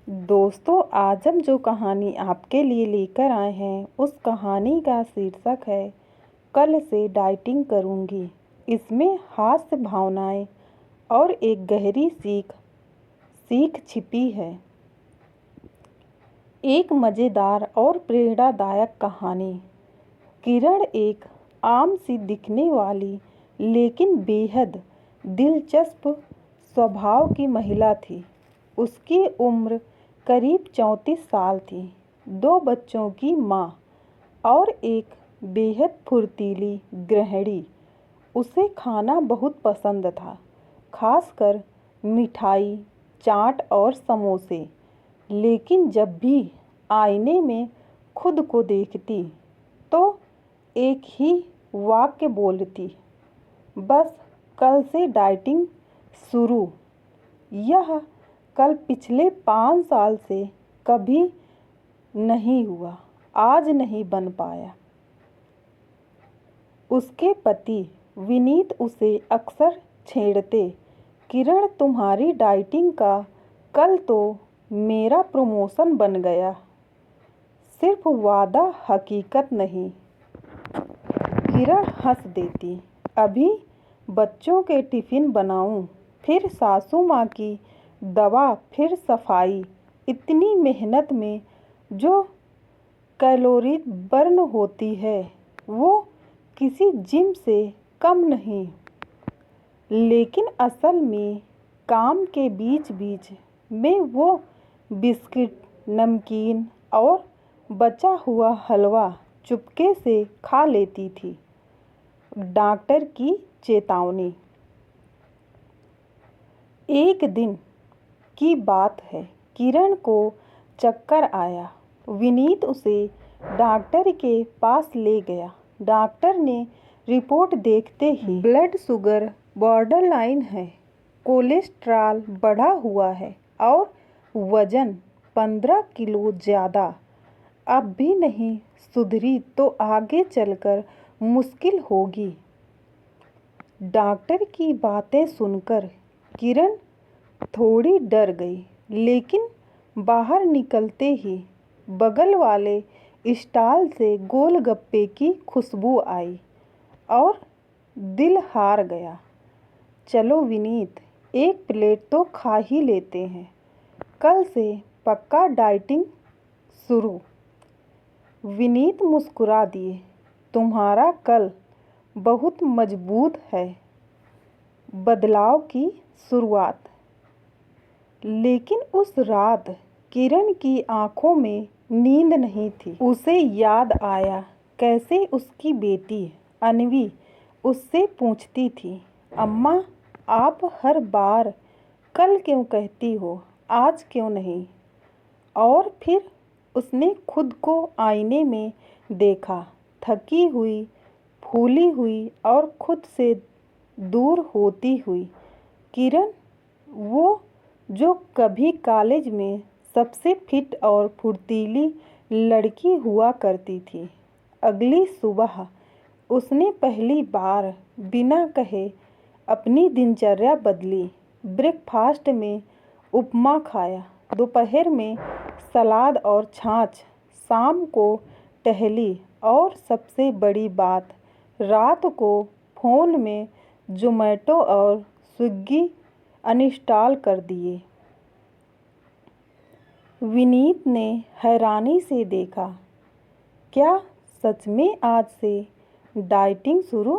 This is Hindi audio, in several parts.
दोस्तों, आज हम जो कहानी आपके लिए लेकर आए हैं उस कहानी का शीर्षक है कल से डाइटिंग करूंगी। इसमें हास्य भावनाएं और एक गहरी सीख छिपी है। एक मज़ेदार और प्रेरणादायक कहानी। किरण एक आम सी दिखने वाली लेकिन बेहद दिलचस्प स्वभाव की महिला थी। उसकी उम्र करीब 34 साल थी, 2 बच्चों की माँ और एक बेहद फुर्तीली गृहिणी। उसे खाना बहुत पसंद था, खासकर मिठाई, चाट और समोसे। लेकिन जब भी आईने में खुद को देखती तो एक ही वाक्य बोलती, बस कल से डाइटिंग शुरू। यह कल पिछले 5 साल से कभी नहीं हुआ, आज नहीं बन पाया। उसके पति विनीत उसे अक्सर छेड़ते, किरण तुम्हारी डाइटिंग का कल तो मेरा प्रमोशन बन गया। सिर्फ वादा, हकीकत नहीं। किरण हंस देती, अभी बच्चों के टिफ़िन बनाऊं, फिर सासू माँ की दवा, फिर सफाई। इतनी मेहनत में जो कैलोरी बर्न होती है वो किसी जिम से कम नहीं। लेकिन असल में काम के बीच बीच में वो बिस्किट, नमकीन और बचा हुआ हलवा चुपके से खा लेती थी। डॉक्टर की चेतावनी। एक दिन की बात है, किरण को चक्कर आया। विनीत उसे डॉक्टर के पास ले गया। डॉक्टर ने रिपोर्ट देखते ही ब्लड शुगर बॉर्डरलाइन है, कोलेस्ट्रॉल बढ़ा हुआ है और वजन 15 किलो ज़्यादा। अब भी नहीं सुधरी तो आगे चलकर मुश्किल होगी। डॉक्टर की बातें सुनकर किरण थोड़ी डर गई, लेकिन बाहर निकलते ही बगल वाले स्टॉल से गोलगप्पे की खुशबू आई और दिल हार गया। चलो विनीत, एक प्लेट तो खा ही लेते हैं, कल से पक्का डाइटिंग शुरू। विनीत मुस्कुरा दिए, तुम्हारा कल बहुत मजबूत है, बदलाव की शुरुआत। लेकिन उस रात किरण की आंखों में नींद नहीं थी। उसे याद आया कैसे उसकी बेटी अन्वी उससे पूछती थी, अम्मा आप हर बार कल क्यों कहती हो, आज क्यों नहीं। और फिर उसने खुद को आईने में देखा, थकी हुई, फूली हुई और खुद से दूर होती हुई किरण, वो जो कभी कॉलेज में सबसे फिट और फुर्तीली लड़की हुआ करती थी। अगली सुबह उसने पहली बार बिना कहे अपनी दिनचर्या बदली। ब्रेकफास्ट में उपमा खाया, दोपहर में सलाद और छाछ, शाम को टहली और सबसे बड़ी बात, रात को फ़ोन में ज़ोमैटो और स्विगी अनइंस्टॉल कर दिए। विनीत ने हैरानी से देखा, क्या सच में आज से डाइटिंग शुरू।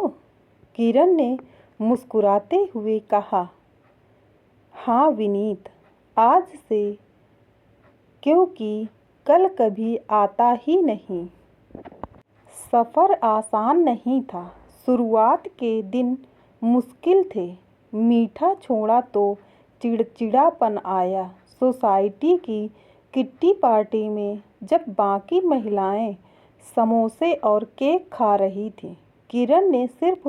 किरण ने मुस्कुराते हुए कहा, हाँ विनीत, आज से, क्योंकि कल कभी आता ही नहीं। सफ़र आसान नहीं था, शुरुआत के दिन मुश्किल थे। मीठा छोड़ा तो चिड़चिड़ापन आया। सोसाइटी की किट्टी पार्टी में जब बाकी महिलाएं समोसे और केक खा रही थीं, किरण ने सिर्फ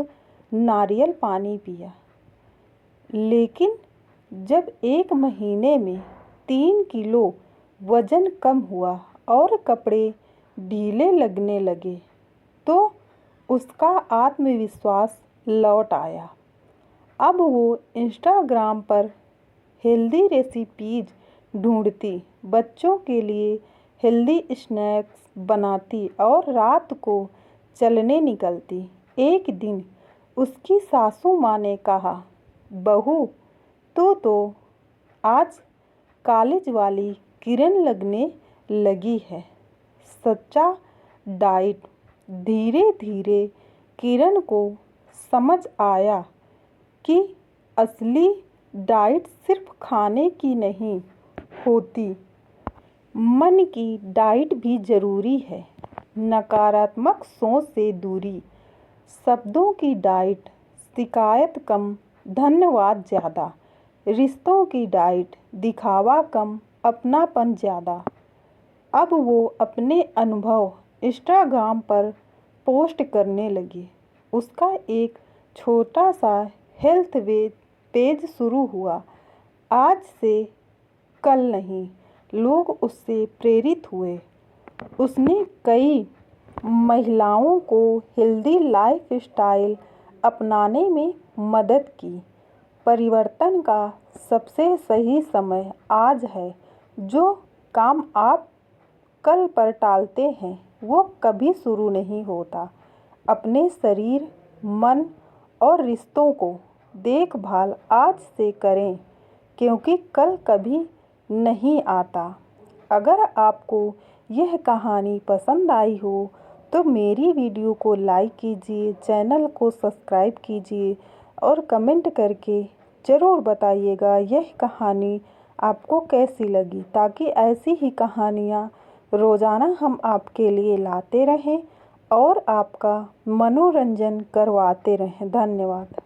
नारियल पानी पिया। लेकिन जब 1 महीने में 3 किलो वजन कम हुआ और कपड़े ढीले लगने लगे तो उसका आत्मविश्वास लौट आया। अब वो इंस्टाग्राम पर हेल्दी रेसिपीज़ ढूंढती, बच्चों के लिए हेल्दी स्नैक्स बनाती और रात को चलने निकलती। एक दिन उसकी सासू माँ ने कहा, बहू, तू तो आज कॉलेज वाली किरण लगने लगी है। सच्चा डाइट। धीरे धीरे किरण को समझ आया कि असली डाइट सिर्फ खाने की नहीं होती, मन की डाइट भी ज़रूरी है। नकारात्मक सोच से दूरी। शब्दों की डाइट। शिकायत कम, धन्यवाद ज़्यादा। रिश्तों की डाइट। दिखावा कम, अपनापन ज़्यादा। अब वो अपने अनुभव इंस्टाग्राम पर पोस्ट करने लगी। उसका एक छोटा सा हेल्थ पेज शुरू हुआ। आज से कल नहीं, लोग उससे प्रेरित हुए। उसने कई महिलाओं को हेल्दी लाइफस्टाइल अपनाने में मदद की। परिवर्तन का सबसे सही समय आज है। जो काम आप कल पर टालते हैं वो कभी शुरू नहीं होता। अपने शरीर, मन और रिश्तों को देखभाल आज से करें, क्योंकि कल कभी नहीं आता। अगर आपको यह कहानी पसंद आई हो तो मेरी वीडियो को लाइक कीजिए, चैनल को सब्सक्राइब कीजिए और कमेंट करके ज़रूर बताइएगा यह कहानी आपको कैसी लगी, ताकि ऐसी ही कहानियाँ रोज़ाना हम आपके लिए लाते रहें और आपका मनोरंजन करवाते रहें। धन्यवाद।